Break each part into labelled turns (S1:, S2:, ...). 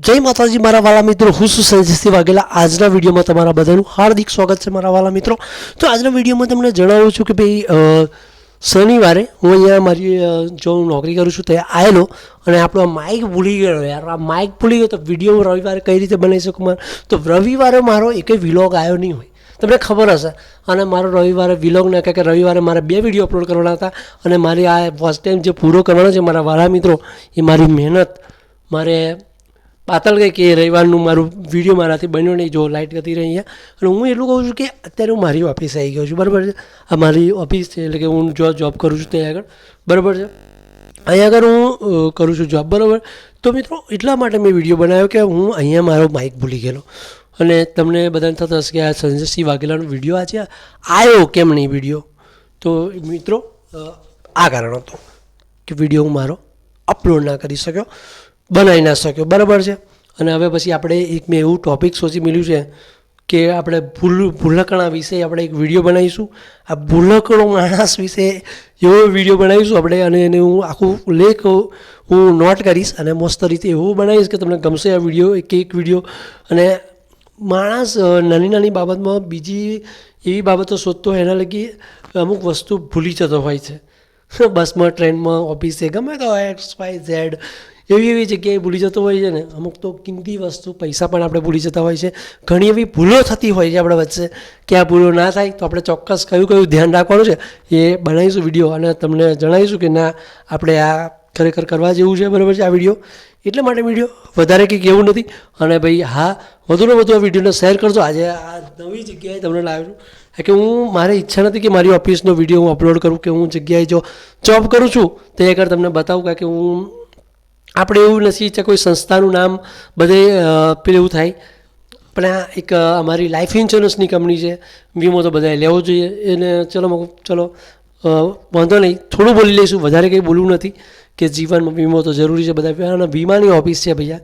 S1: જય માતાજી મારા વાલા મિત્રો, હું છું સંજયસિંહ વાઘેલા। આજના વિડીયોમાં તમારા બધાનું હાર્દિક સ્વાગત છે મારા વાલા મિત્રો। તો આજના વિડીયોમાં તમને જણાવું છું કે ભાઈ શનિવારે હું અહીંયા મારી જો હું નોકરી કરું છું ત્યાં આવેલો અને આપણો માઇક ભૂલી ગયો યાર। આ માઇક ભૂલી ગયો તો વિડીયો હું રવિવારે કઈ રીતે બનાવી શકું? તો રવિવારે મારો એકેય વિલોગ આવ્યો નહીં હોય, તમને ખબર હશે। અને મારો રવિવારે વિલોગ ન કે રવિવારે મારે 2 વિડીયો અપલોડ કરવાના હતા અને મારી આ ફર્સ્ટ ટાઈમ જે પૂરો કરવાનો છે મારા વાલા મિત્રો, એ મારી મહેનત મારે પાતળ ગઈ કે રવિવારનું મારું વિડીયો મારાથી બન્યો નહીં। જો લાઇટ જતી રહી અહીંયા અને હું એટલું કહું છું કે અત્યારે હું મારી ઓફિસ આવી ગયો છું, બરાબર છે। આ મારી ઓફિસ છે, એટલે કે હું જોબ કરું છું ત્યાં આગળ, બરાબર છે। અહીંયા આગળ હું કરું છું જોબ, બરાબર। તો મિત્રો એટલા માટે મેં વિડીયો બનાવ્યો કે હું અહીંયા મારો માઇક ભૂલી ગયેલો અને તમને બધાને થતું હશે કે આ સંજયસિંહ વાઘેલાનો વિડીયો આજે આવ્યો કેમ નહીં વિડીયો? તો મિત્રો આ કારણ હતું કે વિડીયો હું મારો અપલોડ ના કરી શક્યો, બનાવી ના શક્યો, બરાબર છે। અને હવે પછી આપણે એક મેં એવું ટૉપિક સોચી મળ્યું છે કે આપણે ભૂલકણા વિશે આપણે એક વિડીયો બનાવીશું। આ ભૂલકણો માણસ વિશે એવો વિડીયો બનાવીશું આપણે, અને એને હું આખું લેખ હું નોટ કરીશ અને મસ્ત રીતે એવું બનાવીશ કે તમને ગમશે આ વિડીયો, એક વિડીયો। અને માણસ નાની નાની બાબતમાં બીજી એવી બાબતો શોધતો હોય એના લગી અમુક વસ્તુ ભૂલી જતો હોય છે, બસમાં, ટ્રેનમાં, ઓફિસે, ગમે તો XYZ એવી જગ્યાએ ભૂલી જતો હોય છે ને। અમુક તો કિંમતી વસ્તુ, પૈસા પણ આપણે ભૂલી જતા હોય છે। ઘણી એવી ભૂલો થતી હોય છે આપણે વચ્ચે કે આ ભૂલો ના થાય તો આપણે ચોક્કસ કયું ધ્યાન રાખવાનું છે એ બનાવીશું વિડીયો અને તમને જણાવીશું કે ના આપણે આ ખરેખર કરવા જેવું છે, બરાબર છે આ વિડીયો। એટલા માટે વિડીયો વધારે કંઈક એવું નથી। અને ભાઈ હા, વધુને વધુ આ વિડીયોને શેર કરજો। આજે આ નવી જગ્યાએ તમને લાવ્યો છું કે હું મારી ઈચ્છા નથી કે મારી ઓફિસનો વિડીયો હું અપલોડ કરું કે હું જગ્યાએ જો જોબ કરું છું તે આગળ તમને બતાવું કે હું આપણે એવું નથી ઈચ્છા કોઈ સંસ્થાનું નામ બધે પેલું એવું થાય, પણ આ એક અમારી લાઈફ ઇન્સ્યોરન્સની કંપની છે, વીમો તો બધાએ લેવો જોઈએ એને। ચલો વાંધો નહીં, થોડું બોલી લઈશું, વધારે કંઈ બોલવું નથી કે જીવનમાં વીમો તો જરૂરી છે બધા, અને વીમાની ઓફિસ છે ભૈયા,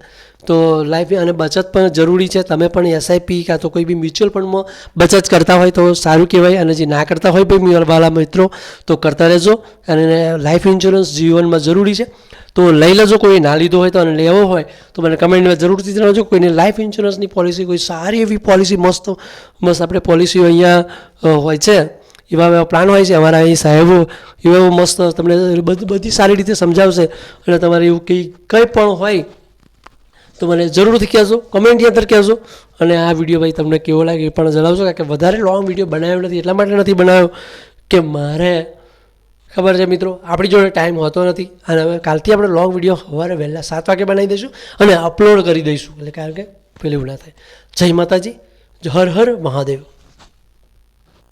S1: તો લાઈફ અને બચત પણ જરૂરી છે। તમે પણ SIP કાં તો કોઈ બી મ્યુચ્યુઅલ ફંડમાં બચત કરતા હોય તો સારું કહેવાય, અને જે ના કરતા હોય ભાઈ વાલા મિત્રો તો કરતા રહેજો। અને લાઈફ ઇન્સ્યોરન્સ જીવનમાં જરૂરી છે તો લઈ લેજો। કોઈ ના લીધો હોય તો અને લેવો હોય તો મને કમેન્ટમાં જરૂરથી જણાવજો। કોઈને લાઈફ ઇન્સ્યોરન્સની પોલિસી, કોઈ સારી એવી પોલિસી, મસ્ત આપણે પોલિસીઓ અહીંયા હોય છે, એવા પ્લાન હોય છે અમારા અહીં સાહેબો, એવા મસ્ત તમને બધી સારી રીતે સમજાવશે। અને તમારે એવું કંઈ પણ હોય તો મને જરૂરથી કહેજો, કમેન્ટની અંદર કહેજો। અને આ વિડીયો ભાઈ તમને કેવો લાગે એ પણ જણાવજો, કારણ કે વધારે લોંગ વિડીયો બનાવ્યો નથી, એટલા માટે નથી બનાવ્યો કે મારે ખબર છે મિત્રો આપણી જોડે ટાઈમ હોતો નથી। અને હવે કાલથી આપણે લોંગ વિડીયો સવારે વહેલા 7 વાગે બનાવી દઈશું અને અપલોડ કરી દઈશું, એટલે કારણ કે પેલું ના થાય। જય માતાજી, હર હર મહાદેવ।